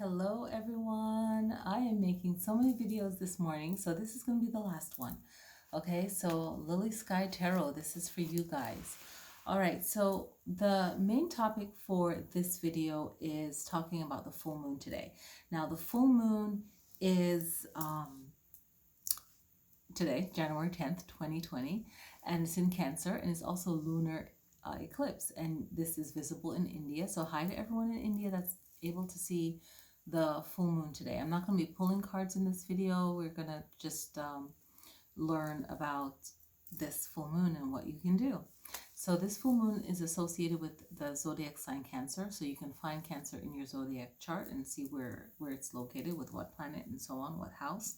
Hello everyone. I am making so many videos this morning, so this is going to be the last one. Okay, so Lily Sky Tarot, this is for you guys. All right, so the main topic for this video is talking about the full moon today. Now, the full moon is today, January 10th, 2020, and it's in Cancer, and it's also lunar eclipse, and this is visible in India. So hi to everyone in India that's able to see the full moon today. I'm not going to be pulling cards in this video. We're going to just learn about this full moon and what you can do. So this full moon is associated with the zodiac sign Cancer. So you can find Cancer in your zodiac chart and see where it's located, with what planet and so on, what house.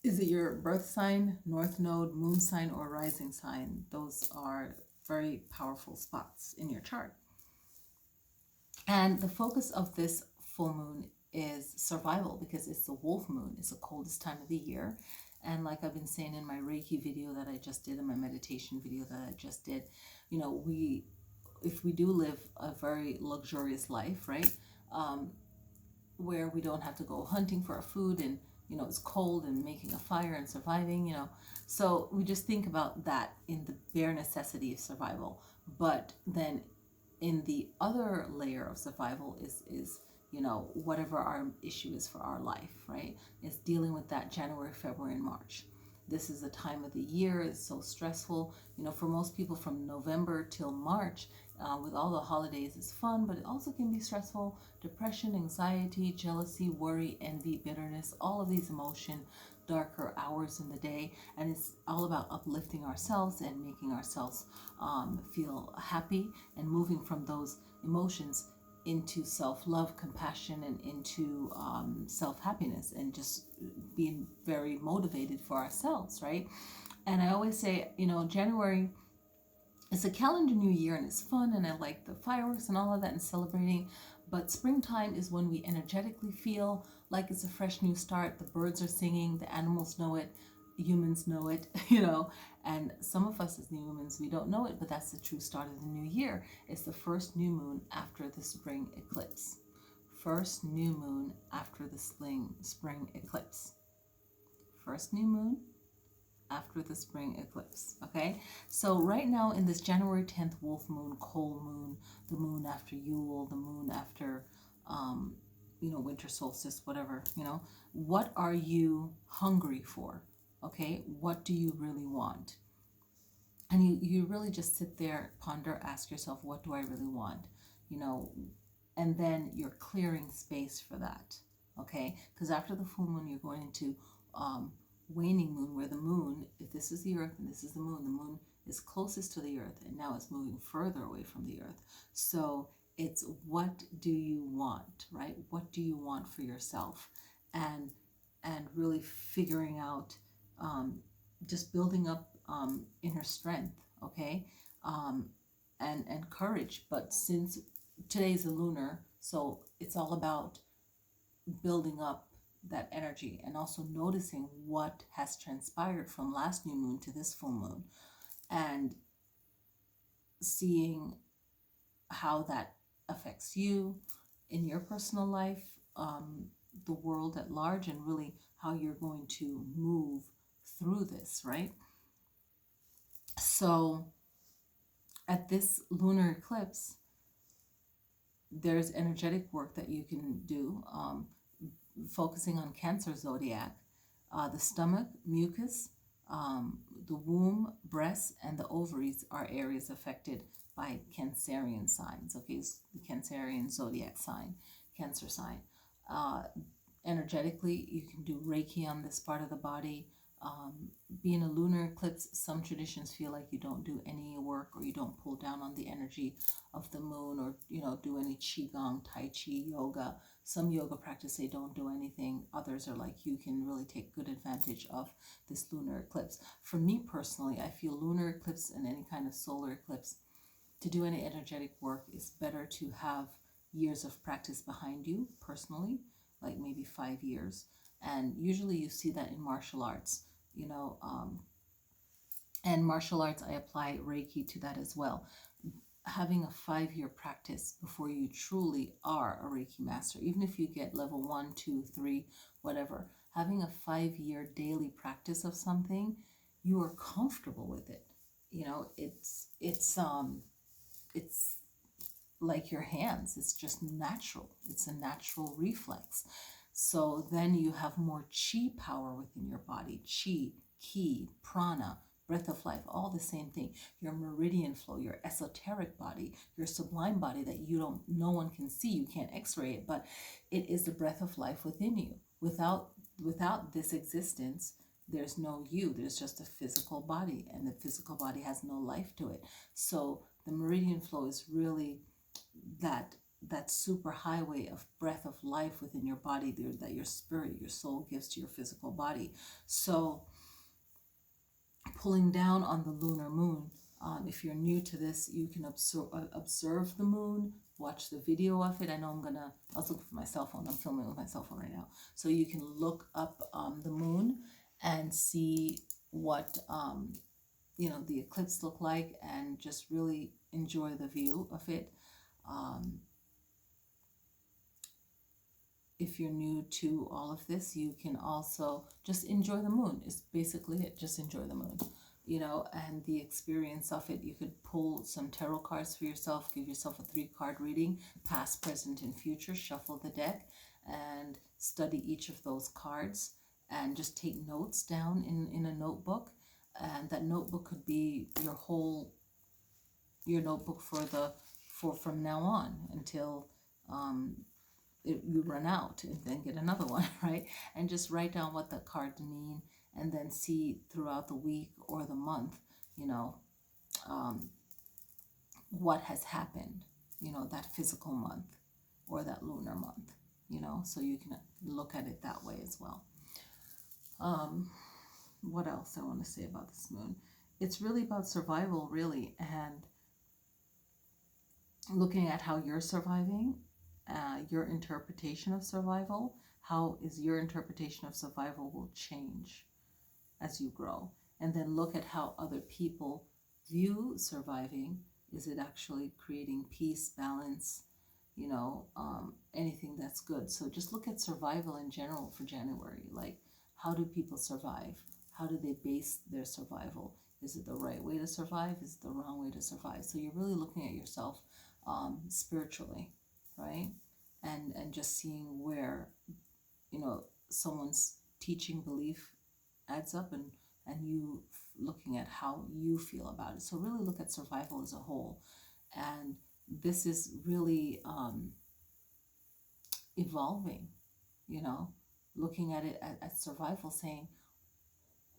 Is it your birth sign, north node, moon sign, or rising sign? Those are very powerful spots in your chart. And the focus of this full moon is survival, because it's the wolf moon. It's the coldest time of the year. And like I've been saying in my Reiki video that I just did, in my meditation video that I just did, you know, if we do live a very luxurious life, right, where we don't have to go hunting for our food, and it's cold, and making a fire and surviving, so we just think about that in the bare necessity of survival. But then in the other layer of survival is whatever our issue is for our life, right? It's dealing with that January, February, and March. This is the time of the year. It's so stressful. For most people, from November till March, with all the holidays, is fun, but it also can be stressful. Depression, anxiety, jealousy, worry, envy, bitterness, all of these darker hours in the day. And it's all about uplifting ourselves and making ourselves feel happy, and moving from those emotions into self-love, compassion, and into self-happiness, and just being very motivated for ourselves, right? And I always say, January, it's a calendar new year, and it's fun, and I like the fireworks and all of that and celebrating. But springtime is when we energetically feel like it's a fresh new start. The birds are singing, the animals know it, humans know it, and some of us as new humans, we don't know it, but that's the true start of the new year. It's the first new moon after the spring eclipse. First new moon after the spring eclipse. First new moon after the spring eclipse. Okay, so right now in this January 10th wolf moon, cold moon, the moon after Yule, the moon after winter solstice, whatever, what are you hungry for? Okay, what do you really want? And you really just sit there, ponder, ask yourself, what do I really want? And then you're clearing space for that. Okay, because after the full moon, you're going into waning moon, where the moon, if this is the earth and this is the moon is closest to the earth, and now it's moving further away from the earth. So it's, what do you want, right? What do you want for yourself? And really figuring out, just building up inner strength, okay, and courage. But since today's a lunar, so it's all about building up that energy, and also noticing what has transpired from last new moon to this full moon, and seeing how that affects you in your personal life, the world at large, and really how you're going to move through this, right? So at this lunar eclipse, there's energetic work that you can do, focusing on Cancer zodiac, the stomach, mucus, the womb, breast, and the ovaries are areas affected by Cancerian signs. Okay, it's the Cancerian zodiac sign, Cancer sign. Energetically, you can do Reiki on this part of the body. Being a lunar eclipse, some traditions feel like you don't do any work, or you don't pull down on the energy of the moon, or do any qigong, tai chi, yoga. Some yoga practice, they don't do anything. Others are like, you can really take good advantage of this lunar eclipse. For me personally, I feel lunar eclipse and any kind of solar eclipse, to do any energetic work, is better to have years of practice behind you personally, like maybe 5 years. And usually you see that in martial arts, and martial arts, I apply Reiki to that as well. having a 5-year practice before you truly are a Reiki master. Even if you get level 1, 2, 3, whatever, having a 5-year daily practice of something, you are comfortable with it. You know, it's like your hands. It's just natural. It's a natural reflex. So then you have more chi power within your body. Chi, ki, prana, breath of life, all the same thing. Your meridian flow, your esoteric body, your sublime body that no one can see. You can't x-ray it, but it is the breath of life within you. Without this existence, there's no you. There's just a physical body, and the physical body has no life to it. So the meridian flow is really that super highway of breath of life within your body there, that your spirit, your soul gives to your physical body. So pulling down on the lunar moon, if you're new to this, you can observe the moon, watch the video of it. I was looking for my cell phone. I'm filming with my cell phone right now. So you can look up the moon and see what the eclipse look like, and just really enjoy the view of it. If you're new to all of this, you can also just enjoy the moon. It's basically it. Just enjoy the moon, and the experience of it. You could pull some tarot cards for yourself, give yourself a 3-card reading, past, present, and future, shuffle the deck, and study each of those cards, and just take notes down in a notebook. And that notebook could be your notebook for from now on until you run out, and then get another one, right? And just write down what the cards mean, and then see throughout the week or the month, what has happened, that physical month or that lunar month, so you can look at it that way as well. What else I want to say about this moon? It's really about survival, really, and looking at how you're surviving, your interpretation of survival. How is your interpretation of survival will change as you grow. And then look at how other people view surviving. Is it actually creating peace, balance, anything that's good? So just look at survival in general for January. Like, how do people survive? How do they base their survival? Is it the right way to survive? Is it the wrong way to survive? So you're really looking at yourself spiritually, right? And just seeing where, someone's teaching belief adds up, and you looking at how you feel about it. So really look at survival as a whole. And this is really evolving, looking at it at survival, saying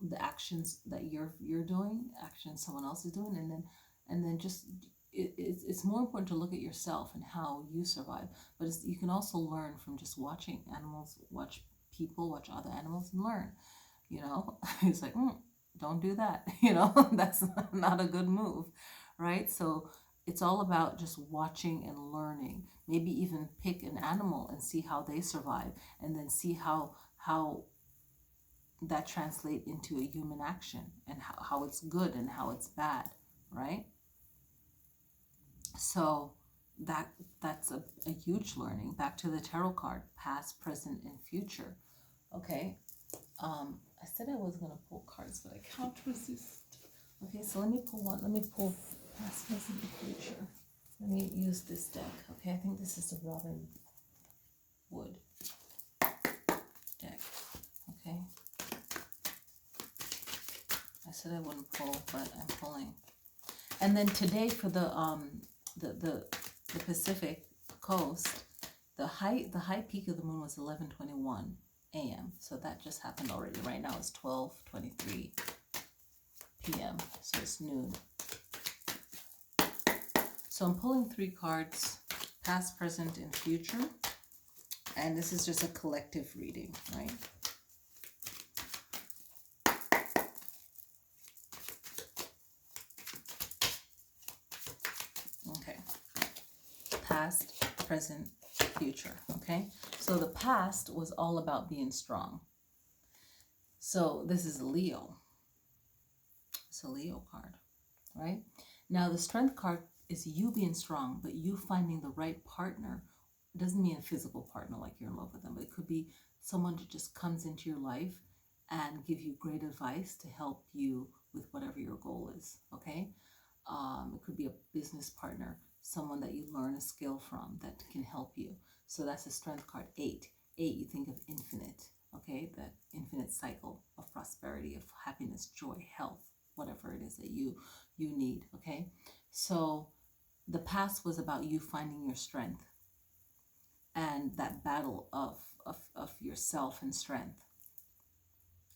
the actions that you're doing, actions someone else is doing, and then just it's more important to look at yourself and how you survive. But you can also learn from just watching animals, watch people, watch other animals, and learn. It's like, don't do that. That's not a good move, right? So it's all about just watching and learning. Maybe even pick an animal and see how they survive, and then see how that translate into a human action, and how it's good and how it's bad, right? So that's a huge learning. Back to the tarot card, past, present, and future. Okay, I said I was gonna pull cards, but I can't resist. Okay, so let me pull one. Let me pull past, present, and future. Let me use this deck. Okay, I think this is the Robin Wood deck. Okay, I said I wouldn't pull, but I'm pulling. And then today for the Pacific coast, the high peak of the moon was 11:21 a.m. So that just happened already. Right now it's 12:23 p.m. So it's noon. So I'm pulling 3 cards, past, present, and future. And this is just a collective reading, right? Okay. Past, present, future. Okay. So the past was all about being strong. So this is a Leo. It's a Leo card, right? Now the strength card is you being strong, but you finding the right partner. It doesn't mean a physical partner like you're in love with them, but it could be someone that just comes into your life and give you great advice to help you with whatever your goal is. Okay, it could be a business partner, someone that you learn a skill from that can help you. So that's a strength card. Eight, you think of infinite. Okay, that infinite cycle of prosperity, of happiness, joy, health, whatever it is that you need. Okay, so the past was about you finding your strength and that battle of yourself and strength.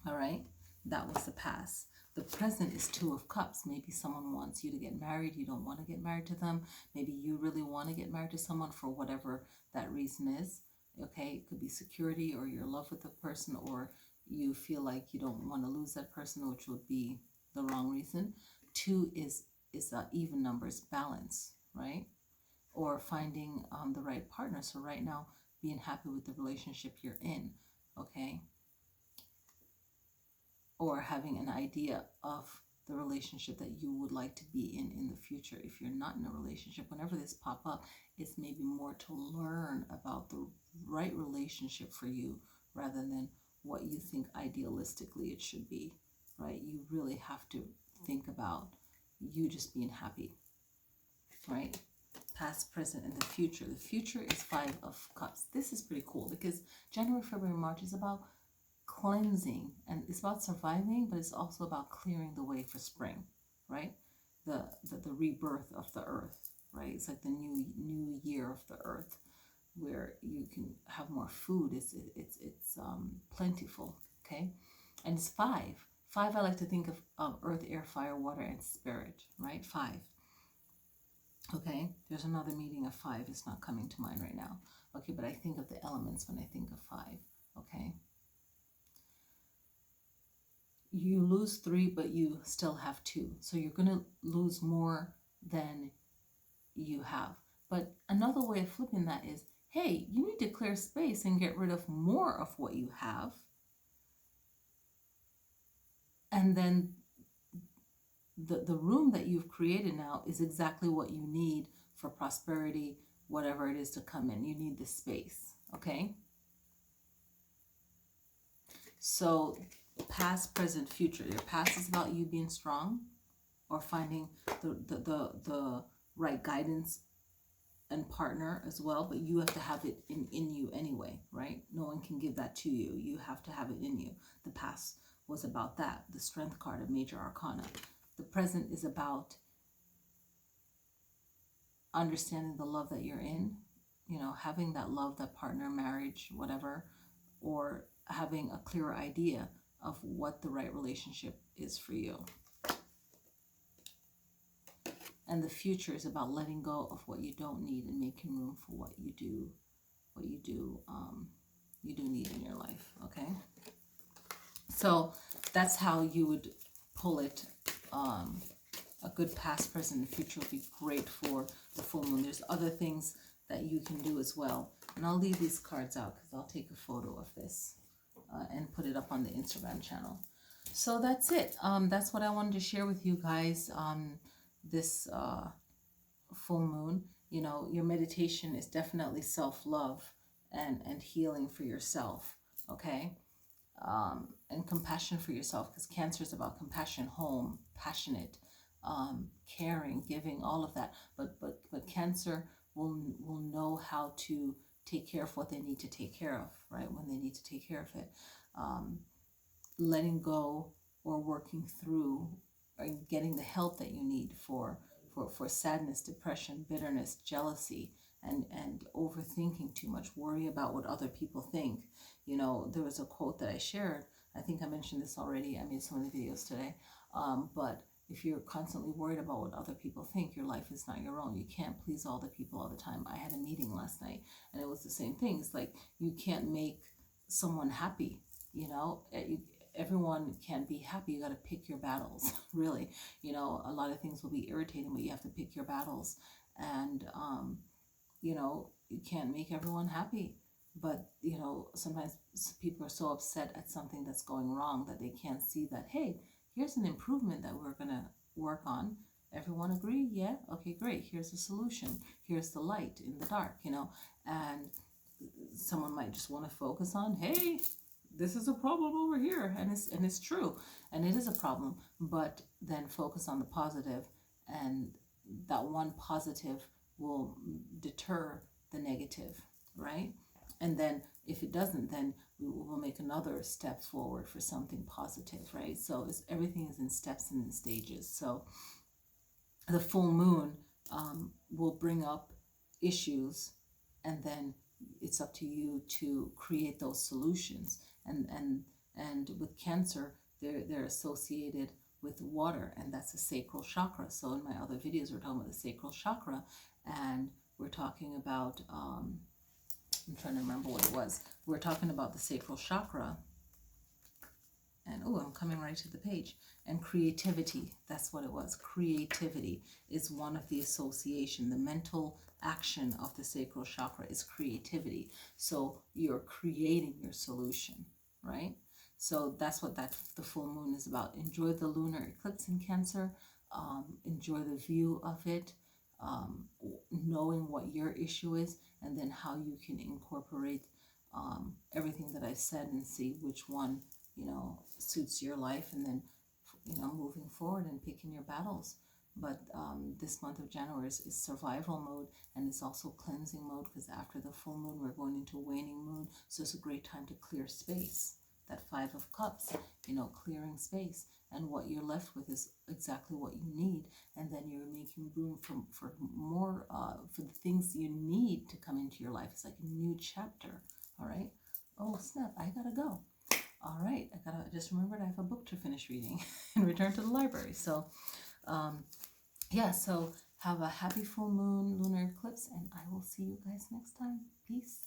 All right, that was the past. The present is Two of Cups. Maybe someone wants you to get married. You don't want to get married to them. Maybe you really want to get married to someone for whatever that reason is. Okay, it could be security, or you're in love with the person, or you feel like you don't want to lose that person, which would be the wrong reason. Two is even numbers, balance, right? Or finding the right partner. So right now, being happy with the relationship you're in. Okay, or having an idea of the relationship that you would like to be in the future. If you're not in a relationship, whenever this pop up, it's maybe more to learn about the right relationship for you rather than what you think idealistically it should be, right? You really have to think about you just being happy, right? Past, present, and the future. The future is Five of Cups. This is pretty cool because January, February, March is about cleansing, and it's about surviving, but it's also about clearing the way for spring, right? The rebirth of the earth, right? It's like the new year of the earth, where you can have more food. It's plentiful. Okay, and it's five. I like to think of earth, air, fire, water, and spirit, right? Five. Okay, there's another meaning of five. It's not coming to mind right now. Okay, but I think of the elements when I think of five. Okay, you lose three, but you still have two. So you're going to lose more than you have. But another way of flipping that is, hey, you need to clear space and get rid of more of what you have. And then the room that you've created now is exactly what you need for prosperity, whatever it is to come in. You need the space, okay? So past, present, future. Your past is about you being strong or finding the right guidance and partner as well, but you have to have it in you anyway, right? No one can give that to you. You have to have it in you. The past was about that. The Strength card of Major Arcana. The present is about understanding the love that you're in, you know, having that love, that partner, marriage, whatever, or having a clearer idea of what the right relationship is for you. And the future is about letting go of what you don't need and making room for what you do need in your life. Okay, so that's how you would pull it. A good past, present, and future would be great for the full moon. There's other things that you can do as well, and I'll leave these cards out because I'll take a photo of this and put it up on the Instagram channel. So that's it. That's what I wanted to share with you guys. This full moon, you know, your meditation is definitely self-love and healing for yourself, okay? And compassion for yourself, because Cancer is about compassion, home, passionate, caring, giving, all of that. But Cancer will know how to take care of what they need to take care of, right? When they need to take care of it. Letting go or working through or getting the help that you need for sadness, depression, bitterness, jealousy, and overthinking too much, worry about what other people think. You know, there was a quote that I shared. I think I mentioned this already. I made so many videos today. But if you're constantly worried about what other people think, your life is not your own. You can't please all the people all the time. I had a meeting last night, and it was the same thing. It's like you can't make someone happy, you know? Everyone can be happy. You got to pick your battles, really. You know, a lot of things will be irritating, but you have to pick your battles. And, you know, you can't make everyone happy. But, you know, sometimes people are so upset at something that's going wrong that they can't see that, hey, here's an improvement that we're going to work on. Everyone agree? Yeah? Okay, great. Here's the solution. Here's the light in the dark, and someone might just want to focus on, hey, this is a problem over here, and it's true, and it is a problem, but then focus on the positive, and that one positive will deter the negative, right? And then if it doesn't, then we will make another step forward for something positive, right? So everything is in steps and in stages. So the full moon will bring up issues, and then it's up to you to create those solutions. And with Cancer, they're associated with water, and that's the sacral chakra. So in my other videos, we're talking about the sacral chakra, and we're talking about I'm trying to remember what it was. We're talking about the sacral chakra, and oh, I'm coming right to the page. And creativity, that's what it was. Creativity is one of the association. The mental action of the sacral chakra is creativity. So you're creating your solution, right? So that's what the full moon is about. Enjoy the lunar eclipse in Cancer. Enjoy the view of it. Knowing what your issue is, and then how you can incorporate everything that I said, and see which one suits your life, and then moving forward and picking your battles. But this month of January is survival mode, and it's also cleansing mode, because after the full moon we're going into waning moon, so it's a great time to clear space. That Five of Cups, clearing space, and what you're left with is exactly what you need, and then you're making room for more, for the things you need to come into your life. It's like a new chapter. All right. Oh snap! I gotta go. All right, I just remembered I have a book to finish reading and return to the library. So, yeah, so have a happy full moon lunar eclipse, and I will see you guys next time. Peace.